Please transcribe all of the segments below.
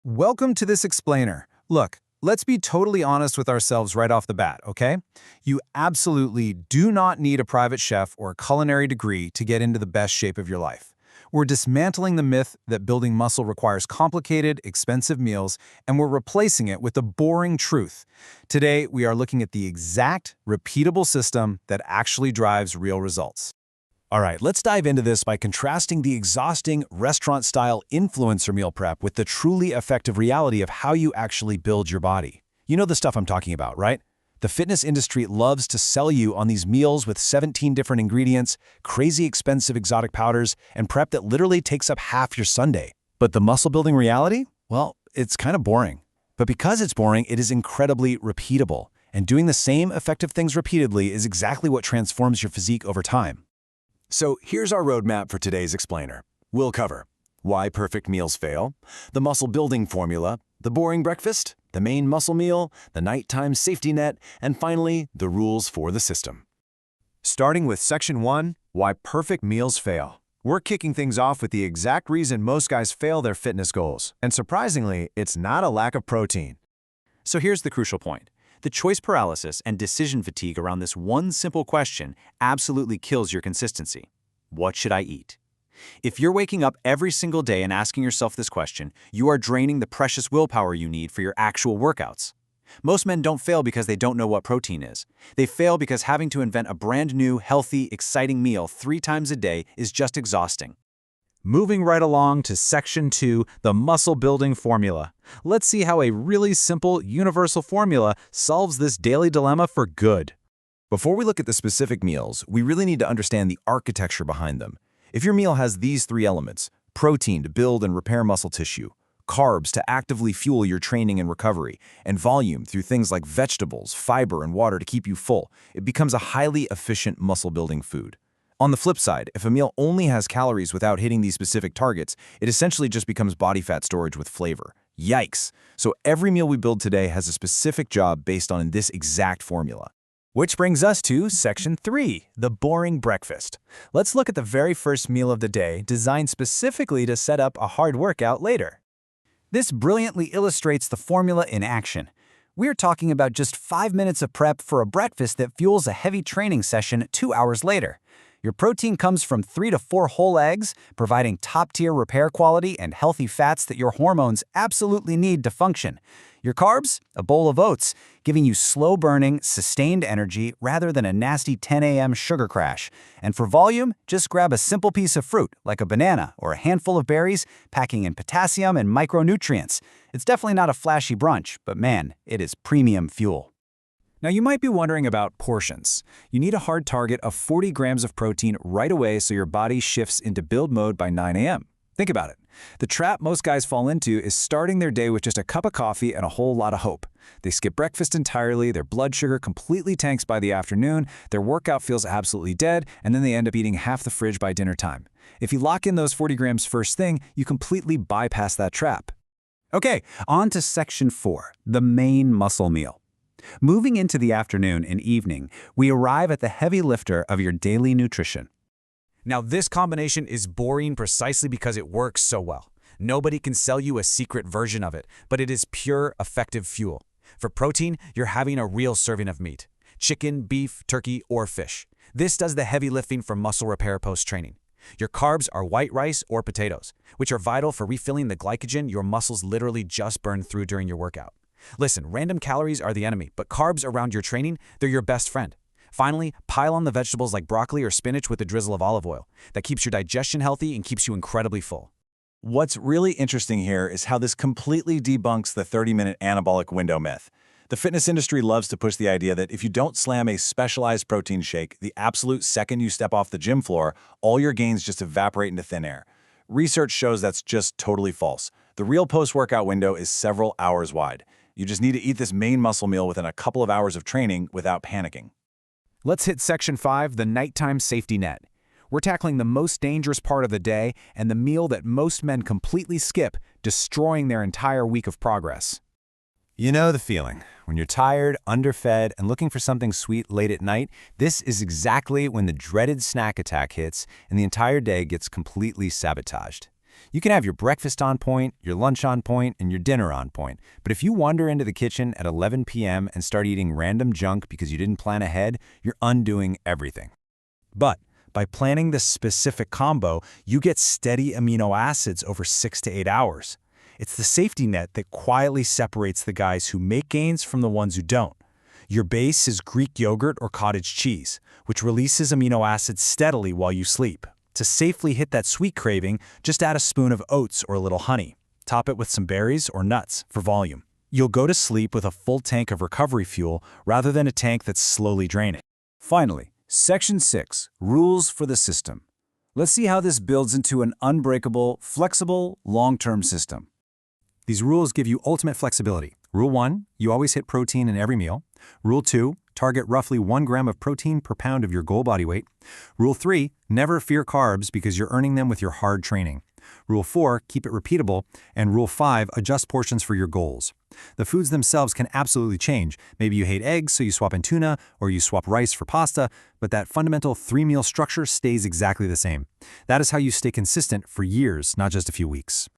Welcome to this explainer. Look, let's be totally honest with ourselves right off the bat, okay? You absolutely do not need a private chef or a culinary degree to get into the best shape of your life. We're dismantling the myth that building muscle requires complicated, expensive meals, and we're replacing it with the boring truth. Today, we are looking at the exact, repeatable system that actually drives real results. All right, let's dive into this by contrasting the exhausting restaurant-style influencer meal prep with the truly effective reality of how you actually build your body. You know the stuff I'm talking about, right? The fitness industry loves to sell you on these meals with 17 different ingredients, crazy expensive exotic powders, and prep that literally takes up half your Sunday. But the muscle-building reality? Well, it's kind of boring. But because it's boring, it is incredibly repeatable. And doing the same effective things repeatedly is exactly what transforms your physique over time. So here's our roadmap for today's explainer. We'll cover why perfect meals fail, the muscle building formula, the boring breakfast, the main muscle meal, the nighttime safety net, and finally, the rules for the system. Starting with Section 1, Why Perfect Meals Fail. We're kicking things off with the exact reason most guys fail their fitness goals. And surprisingly, it's not a lack of protein. So here's the crucial point. The choice paralysis and decision fatigue around this one simple question absolutely kills your consistency. What should I eat? If you're waking up every single day and asking yourself this question, you are draining the precious willpower you need for your actual workouts. Most men don't fail because they don't know what protein is. They fail because having to invent a brand new, healthy, exciting meal 3 times a day is just exhausting. Moving right along to Section 2, the muscle building formula. Let's see how a really simple, universal formula solves this daily dilemma for good. Before we look at the specific meals, we really need to understand the architecture behind them. If your meal has these 3 elements, protein to build and repair muscle tissue, carbs to actively fuel your training and recovery, and volume through things like vegetables, fiber, and water to keep you full, it becomes a highly efficient muscle-building food. On the flip side, if a meal only has calories without hitting these specific targets, it essentially just becomes body fat storage with flavor. Yikes! So every meal we build today has a specific job based on this exact formula. Which brings us to Section 3, the boring breakfast. Let's look at the very first meal of the day, designed specifically to set up a hard workout later. This brilliantly illustrates the formula in action. We're talking about just 5 minutes of prep for a breakfast that fuels a heavy training session 2 hours later. Your protein comes from 3 to 4 whole eggs, providing top-tier repair quality and healthy fats that your hormones absolutely need to function. Your carbs? A bowl of oats, giving you slow-burning, sustained energy rather than a nasty 10 a.m. sugar crash. And for volume, just grab a simple piece of fruit, like a banana or a handful of berries, packing in potassium and micronutrients. It's definitely not a flashy brunch, but man, it is premium fuel. Now you might be wondering about portions. You need a hard target of 40 grams of protein right away so your body shifts into build mode by 9 a.m. Think about it. The trap most guys fall into is starting their day with just a cup of coffee and a whole lot of hope. They skip breakfast entirely, their blood sugar completely tanks by the afternoon, their workout feels absolutely dead, and then they end up eating half the fridge by dinner time. If you lock in those 40 grams first thing, you completely bypass that trap. Okay, on to Section 4, the main muscle meal. Moving into the afternoon and evening, we arrive at the heavy lifter of your daily nutrition. Now this combination is boring precisely because it works so well. Nobody can sell you a secret version of it, but it is pure, effective fuel. For protein, you're having a real serving of meat. Chicken, beef, turkey, or fish. This does the heavy lifting for muscle repair post-training. Your carbs are white rice or potatoes, which are vital for refilling the glycogen your muscles literally just burned through during your workout. Listen, random calories are the enemy, but carbs around your training, they're your best friend. Finally, pile on the vegetables like broccoli or spinach with a drizzle of olive oil. That keeps your digestion healthy and keeps you incredibly full. What's really interesting here is how this completely debunks the 30-minute anabolic window myth. The fitness industry loves to push the idea that if you don't slam a specialized protein shake the absolute second you step off the gym floor, all your gains just evaporate into thin air. Research shows that's just totally false. The real post-workout window is several hours wide. You just need to eat this main muscle meal within a couple of hours of training without panicking. Let's hit Section 5, the nighttime safety net. We're tackling the most dangerous part of the day and the meal that most men completely skip, destroying their entire week of progress. You know the feeling. When you're tired, underfed, and looking for something sweet late at night, this is exactly when the dreaded snack attack hits and the entire day gets completely sabotaged. You can have your breakfast on point, your lunch on point, and your dinner on point. But if you wander into the kitchen at 11 p.m. and start eating random junk because you didn't plan ahead, you're undoing everything. But by planning this specific combo, you get steady amino acids over 6 to 8 hours. It's the safety net that quietly separates the guys who make gains from the ones who don't. Your base is Greek yogurt or cottage cheese, which releases amino acids steadily while you sleep. To safely hit that sweet craving, just add a spoon of oats or a little honey. Top it with some berries or nuts for volume. You'll go to sleep with a full tank of recovery fuel rather than a tank that's slowly draining. Finally, Section 6, Rules for the System. Let's see how this builds into an unbreakable, flexible, long-term system. These rules give you ultimate flexibility. Rule 1, you always hit protein in every meal. Rule 2, target roughly 1 gram of protein per pound of your goal body weight. Rule 3, never fear carbs because you're earning them with your hard training. Rule 4, keep it repeatable. And Rule 5, adjust portions for your goals. The foods themselves can absolutely change. Maybe you hate eggs, so you swap in tuna, or you swap rice for pasta, but that fundamental 3-meal structure stays exactly the same. That is how you stay consistent for years, not just a few weeks.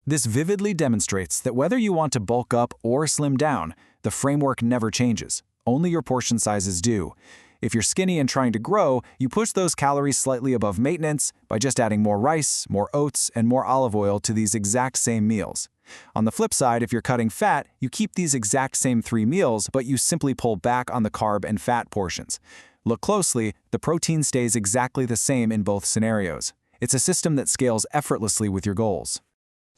This vividly demonstrates that whether you want to bulk up or slim down, the framework never changes. Only your portion sizes do. If you're skinny and trying to grow, you push those calories slightly above maintenance by just adding more rice, more oats, and more olive oil to these exact same meals. On the flip side, if you're cutting fat, you keep these exact same 3 meals, but you simply pull back on the carb and fat portions. Look closely, the protein stays exactly the same in both scenarios. It's a system that scales effortlessly with your goals.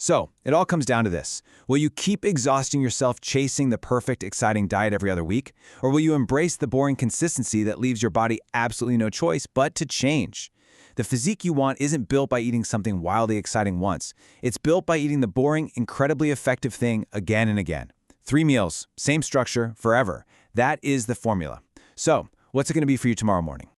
So, it all comes down to this. Will you keep exhausting yourself chasing the perfect, exciting diet every other week? Or will you embrace the boring consistency that leaves your body absolutely no choice but to change? The physique you want isn't built by eating something wildly exciting once. It's built by eating the boring, incredibly effective thing again and again. 3 meals, same structure, forever. That is the formula. So, what's it going to be for you tomorrow morning?